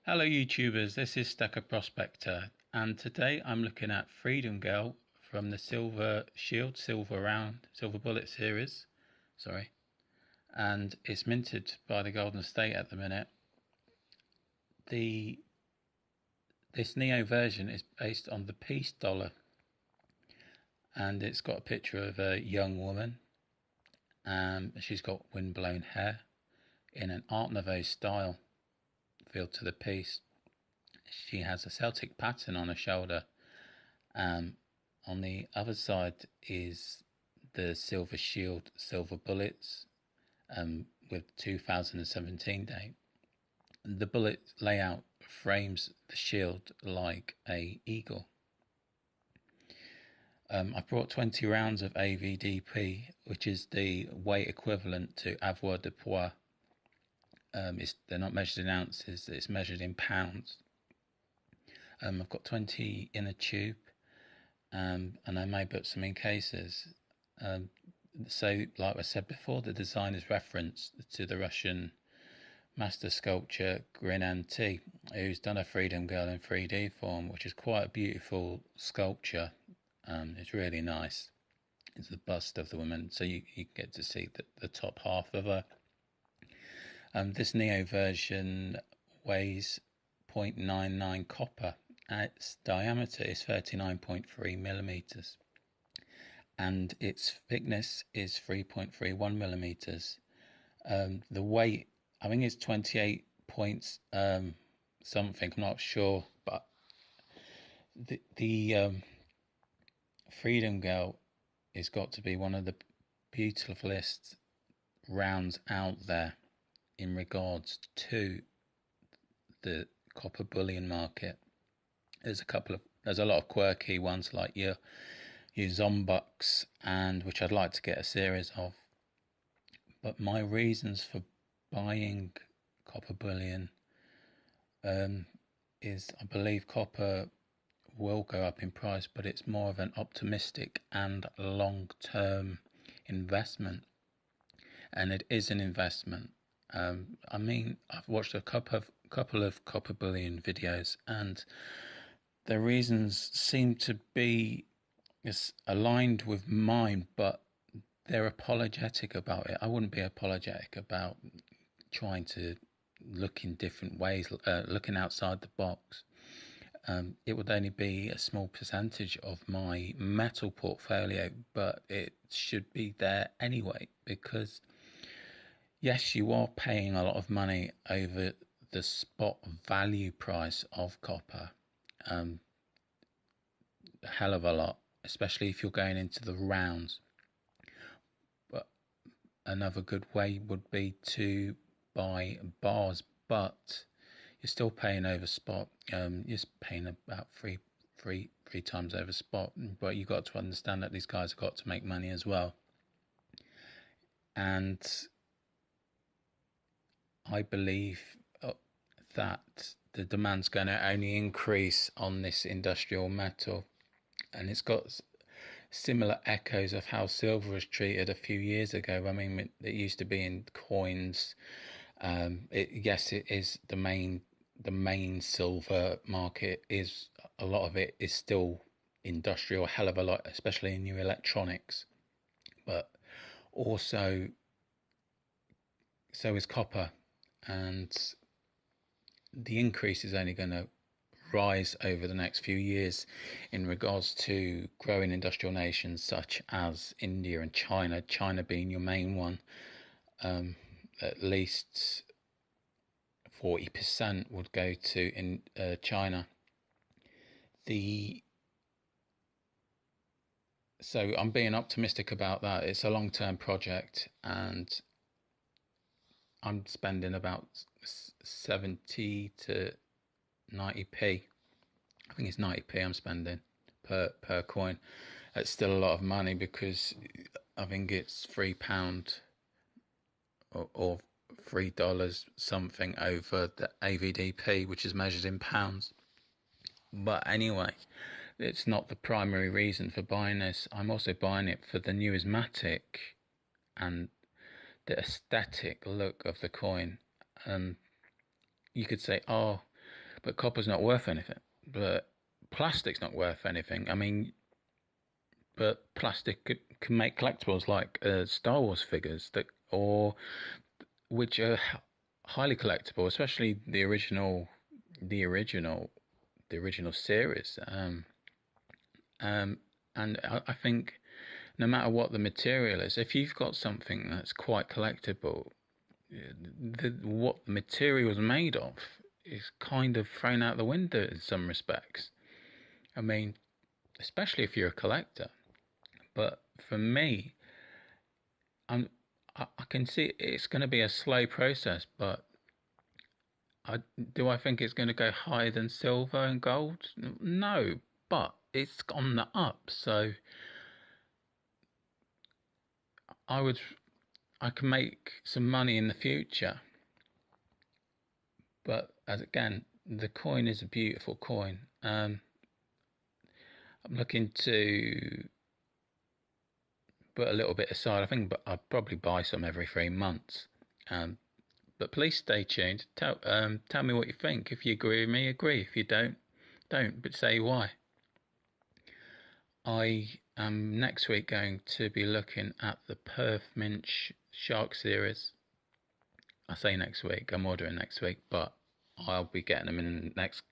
Hello YouTubers, this is Stacker Prospector, and today I'm looking at Freedom Girl from the Silver Shield, Silver Round, Silver Bullet series, and it's minted by the Golden State at the minute. This Neo version is based on the Peace Dollar, and it's got a picture of a young woman. She's got windblown hair in an Art Nouveau style, feel to the piece. She has a Celtic pattern on her shoulder. On the other side is the Silver Shield, Silver Bullets, with 2017 date. The bullet layout frames the shield like a eagle. I brought 20 rounds of AVDP, which is the weight equivalent to avoirdupois. They're not measured in ounces, it's measured in pounds. I've got 20 in a tube, and I may put some in cases. So, like I said before, the design is referenced to the Russian master sculptor Grinan T, who's done a Freedom Girl in 3D form, which is quite a beautiful sculpture. It's really nice. It's the bust of the woman, so you get to see the top half of her. This Neo version weighs 0.99 copper. Its diameter is 39.3 millimeters, and its thickness is 3.31 millimeters. The weight, I think, is 28 points something. I'm not sure, but the Freedom Girl has got to be one of the beautifulest rounds out there in regards to the copper bullion market. There's a lot of quirky ones like your Zombucks, and which I'd like to get a series of. But my reasons for buying copper bullion is I believe copper will go up in price, but it's more of an optimistic and long-term investment, and it is an investment. I've watched a couple of copper bullion videos, and the reasons seem to be aligned with mine, but they're apologetic about it. I wouldn't be apologetic about trying to look in different ways, looking outside the box. It would only be a small percentage of my metal portfolio, but it should be there anyway, because yes, you are paying a lot of money over the spot value price of copper. A hell of a lot, especially if you're going into the rounds. But another good way would be to buy bars, but you're still paying over spot. You're paying about three times over spot. But you got to understand that these guys have got to make money as well. And I believe that the demand's going to only increase on this industrial metal, and it's got similar echoes of how silver was treated a few years ago. I mean, it used to be in coins. Yes, it is the main silver market. Is a lot of it is still industrial, a hell of a lot, especially in new electronics. But also, so is copper, and the increase is only going to rise over the next few years in regards to growing industrial nations such as India and China, China being your main one. At least 40% would go to China. So I'm being optimistic about that. It's a long-term project, and I'm spending about 70 to 90p. I think it's 90p I'm spending per coin. It's still a lot of money, because I think it's £3 or $3 something over the AVDP, which is measured in pounds. But anyway, it's not the primary reason for buying this. I'm also buying it for the numismatic and the aesthetic look of the coin. You could say, oh, but copper's not worth anything. But plastic's not worth anything. I mean, but plastic can make collectibles like Star Wars figures that, or which are highly collectible, especially the original, the original series. Um, and I think no matter what the material is, if you've got something that's quite collectible, what the material is made of is kind of thrown out the window in some respects. I mean, especially if you're a collector. But for me, I'm I can see it's going to be a slow process, but I think it's going to go higher than silver and gold? No, but it's on the up, so I would I can make some money in the future. But as again, the coin is a beautiful coin. I'm looking to put a little bit aside. I think, but I'll probably buy some every 3 months. But please stay tuned. Tell me what you think. If you agree with me, agree. If you don't, don't. But say why. I am next week going to be looking at the Perth Mint Shark series. I say next week. I'm ordering next week, but I'll be getting them in the next